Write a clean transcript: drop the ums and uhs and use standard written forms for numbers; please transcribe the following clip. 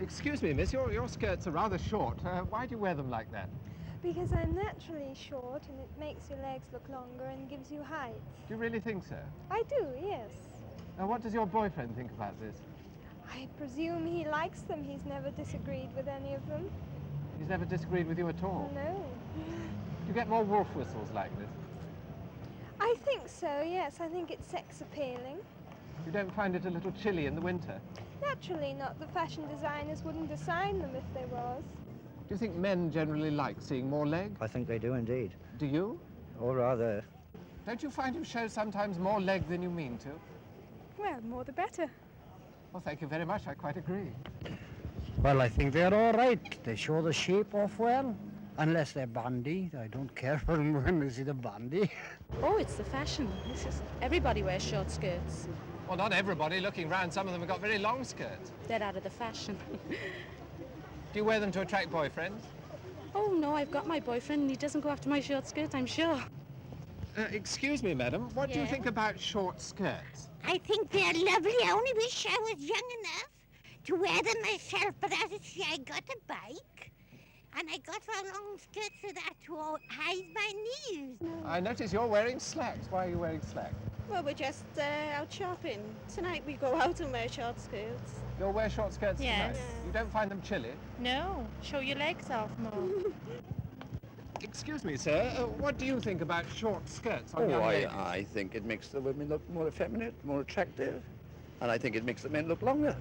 Excuse me, miss, your skirts are rather short. Why do you wear them like that? Because I'm naturally short and it makes your legs look longer and gives you height. Do you really think so? I do, yes. Now, what does your boyfriend think about this? I presume he likes them. He's never disagreed with any of them. He's never disagreed with you at all? No. Do you get more wolf whistles like this? I think so, yes. I think it's sex appealing. You don't find it a little chilly in the winter? Naturally not. The fashion designers wouldn't design them if they was. Do you think men generally like seeing more leg? I think they do indeed. Do you? Or rather, Don't you find you show sometimes more leg than you mean to? Well, more the better. Well, thank you very much. I quite agree. well, I think they're all right. They show the shape off well. Unless they're bandy. I don't care for them when they see the bandy. Oh, it's the fashion. Everybody wears short skirts. Well, not everybody. Looking round, some of them have got very long skirts. They're out of the fashion. Do you wear them to attract boyfriends? Oh, no, I've got my boyfriend and he doesn't go after my short skirt, I'm sure. Excuse me, madam. What do you Yeah? think about short skirts? I think they're lovely. I only wish I was young enough to wear them myself. But as you see, I got a bike, and I got a long skirt so that to hide my knees. I notice you're wearing slacks. Why are you wearing slacks? Well, we're just out shopping. Tonight we go out and wear short skirts. You'll wear short skirts Yes. tonight? You don't find them chilly? No, show your legs off more. Excuse me, sir. What do you think about short skirts on young Oh, ladies? I think it makes the women look more effeminate, more attractive, and I think it makes the men look longer.